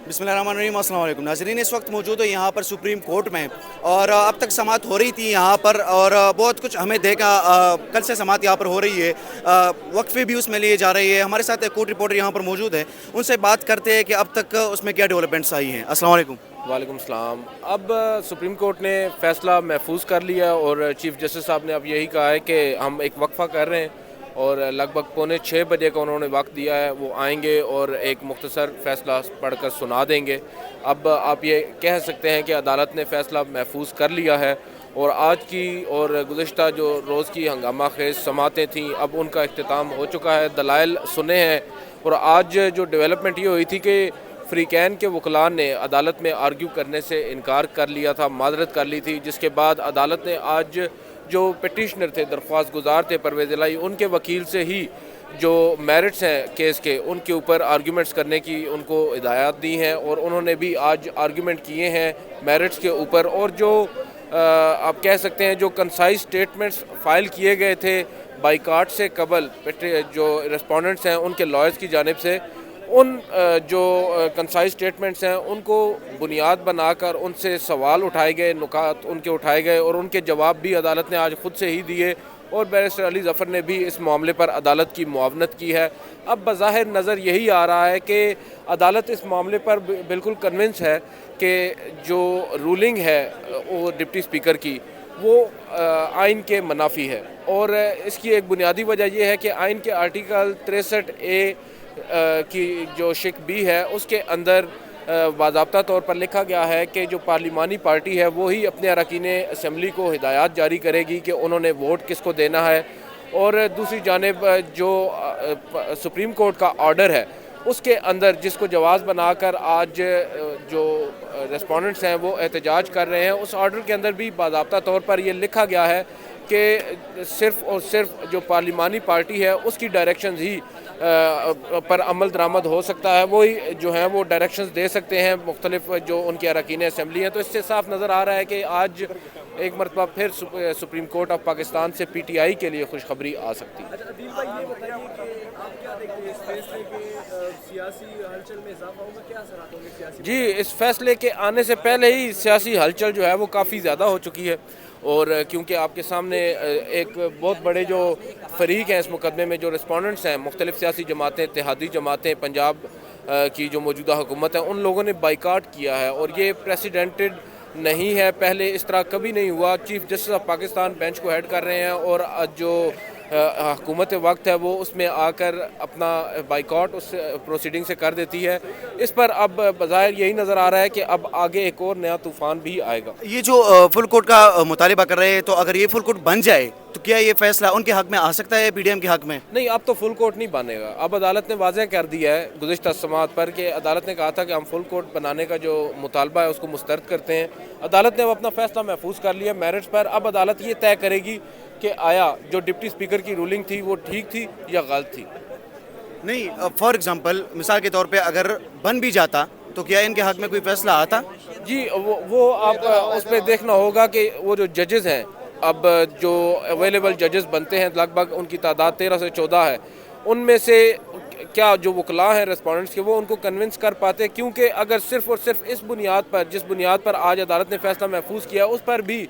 بسم اللہ الرحمن الرحیم، السلام علیکم ناظرین، اس وقت موجود ہے یہاں پر سپریم کورٹ میں، اور اب تک سماعت ہو رہی تھی یہاں پر، اور بہت کچھ ہمیں دیکھا۔ کل سے سماعت یہاں پر ہو رہی ہے، وقفے بھی اس میں لیے جا رہی ہے۔ ہمارے ساتھ ایک کورٹ رپورٹر یہاں پر موجود ہے، ان سے بات کرتے ہیں کہ اب تک اس میں کیا ڈیولپمنٹس آئی ہیں۔ السلام علیکم۔ وعلیکم السلام۔ اب سپریم کورٹ نے فیصلہ محفوظ کر لیا اور چیف جسٹس صاحب نے اب یہی کہا ہے کہ ہم ایک وقفہ کر رہے ہیں اور لگ بھگ 5:45 کا انہوں نے وقت دیا ہے، وہ آئیں گے اور ایک مختصر فیصلہ پڑھ کر سنا دیں گے۔ اب آپ یہ کہہ سکتے ہیں کہ عدالت نے فیصلہ محفوظ کر لیا ہے، اور آج کی اور گزشتہ جو روز کی ہنگامہ خیز سماعتیں تھیں اب ان کا اختتام ہو چکا ہے، دلائل سنے ہیں۔ اور آج جو ڈیولپمنٹ یہ ہوئی تھی کہ فریقین کے وکلاء نے عدالت میں آرگیو کرنے سے انکار کر لیا تھا، معذرت کر لی تھی، جس کے بعد عدالت نے آج جو پٹیشنر تھے، درخواست گزار تھے پرویز الہی، ان کے وکیل سے ہی جو میرٹس ہیں کیس کے ان کے اوپر آرگیومنٹس کرنے کی ان کو ہدایات دی ہیں، اور انہوں نے بھی آج آرگیومنٹ کیے ہیں میرٹس کے اوپر۔ اور جو آپ کہہ سکتے ہیں جو کنسائز سٹیٹمنٹس فائل کیے گئے تھے بائیکاٹ سے قبل جو ریسپونڈنٹس ہیں ان کے لائرز کی جانب سے، ان جو کنسائز سٹیٹمنٹس ہیں ان کو بنیاد بنا کر ان سے سوال اٹھائے گئے، نکات ان کے اٹھائے گئے، اور ان کے جواب بھی عدالت نے آج خود سے ہی دیے، اور بیرسٹر علی ظفر نے بھی اس معاملے پر عدالت کی معاونت کی ہے۔ اب بظاہر نظر یہی آ رہا ہے کہ عدالت اس معاملے پر بالکل کنونس ہے کہ جو رولنگ ہے وہ ڈپٹی اسپیکر کی وہ آئین کے منافی ہے، اور اس کی ایک بنیادی وجہ یہ ہے کہ آئین کے آرٹیکل 63A کی جو شق بی ہے اس کے اندر باضابطہ طور پر لکھا گیا ہے کہ جو پارلیمانی پارٹی ہے وہی اپنے اراکین اسمبلی کو ہدایات جاری کرے گی کہ انہوں نے ووٹ کس کو دینا ہے، اور دوسری جانب جو سپریم کورٹ کا آرڈر ہے اس کے اندر جس کو جواز بنا کر آج جو ریسپونڈنٹس ہیں وہ احتجاج کر رہے ہیں، اس آرڈر کے اندر بھی باضابطہ طور پر یہ لکھا گیا ہے کہ صرف اور صرف جو پارلیمانی پارٹی ہے اس کی ڈائریکشنز ہی پر عمل درآمد ہو سکتا ہے، وہی جو ہیں وہ ڈائریکشنز دے سکتے ہیں مختلف جو ان کے اراکین اسمبلی ہیں۔ تو اس سے صاف نظر آ رہا ہے کہ آج ایک مرتبہ پھر سپریم کورٹ آف پاکستان سے پی ٹی آئی کے لیے خوشخبری آ سکتی ہے۔ عدیل بھائی یہ بتائیے کہ آپ کیا دیکھتے ہیں اس فیصلے کے سیاسی ہلچل میں اضافہ ہوگا، کیا اثرات ہوں گے سیاسی؟ جی، اس فیصلے کے آنے سے پہلے ہی سیاسی ہلچل جو ہے وہ کافی زیادہ ہو چکی ہے، اور کیونکہ آپ کے سامنے ایک بہت بڑے جو فریق ہیں اس مقدمے میں، جو ریسپونڈنٹس ہیں، مختلف سیاسی جماعتیں، اتحادی جماعتیں، پنجاب کی جو موجودہ حکومت ہے، ان لوگوں نے بائیکاٹ کیا ہے، اور یہ پریسیڈنٹڈ نہیں ہے، پہلے اس طرح کبھی نہیں ہوا۔ Chief justice of Pakistan bench کو ہیڈ کر رہے ہیں، اور جو حکومت وقت ہے وہ اس میں آ کر اپنا بائیکاٹ اس پروسیڈنگ سے کر دیتی ہے۔ اس پر اب بظاہر یہی نظر آ رہا ہے کہ اب آگے ایک اور نیا طوفان بھی آئے گا۔ یہ جو فل کورٹ کا مطالبہ کر رہے ہیں، تو اگر یہ فل کورٹ بن جائے تو کیا یہ فیصلہ ان کے حق میں آ سکتا ہے، پی ڈی ایم کے حق میں؟ نہیں، اب تو فل کورٹ نہیں بنے گا۔ اب عدالت نے واضح کر دیا ہے گزشتہ سماعت پر کہ عدالت نے کہا تھا کہ ہم فل کورٹ بنانے کا جو مطالبہ ہے اس کو مسترد کرتے ہیں۔ عدالت نے اب اپنا فیصلہ محفوظ کر لیا میرٹس پر۔ اب عدالت یہ طے کرے گی کہ آیا جو ڈپٹی اسپیکر کی رولنگ تھی وہ ٹھیک تھی یا غلط تھی۔ نہیں، فار ایگزامپل مثال کے طور پہ اگر بن بھی جاتا تو کیا ان کے حق میں کوئی فیصلہ آتا؟ جی، وہ آپ اس پہ دیکھنا ہوگا کہ وہ جو ججز ہیں، اب جو اویلیبل ججز بنتے ہیں لگ بھگ ان کی تعداد 13 سے 14 ہے، ان میں سے کیا جو وکلاء ہیں ریسپونڈنٹس کے وہ ان کو کنونس کر پاتے، کیونکہ اگر صرف اور صرف اس بنیاد پر جس بنیاد پر آج عدالت نے فیصلہ محفوظ کیا اس پر بھی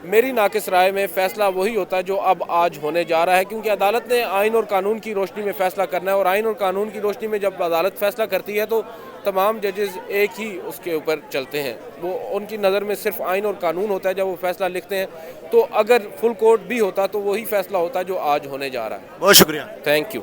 میری ناقص رائے میں فیصلہ وہی ہوتا ہے جو اب آج ہونے جا رہا ہے، کیونکہ عدالت نے آئین اور قانون کی روشنی میں فیصلہ کرنا ہے، اور آئین اور قانون کی روشنی میں جب عدالت فیصلہ کرتی ہے تو تمام ججز ایک ہی اس کے اوپر چلتے ہیں، وہ ان کی نظر میں صرف آئین اور قانون ہوتا ہے جب وہ فیصلہ لکھتے ہیں۔ تو اگر فل کورٹ بھی ہوتا تو وہی فیصلہ ہوتا جو آج ہونے جا رہا ہے۔ بہت شکریہ۔ Thank you.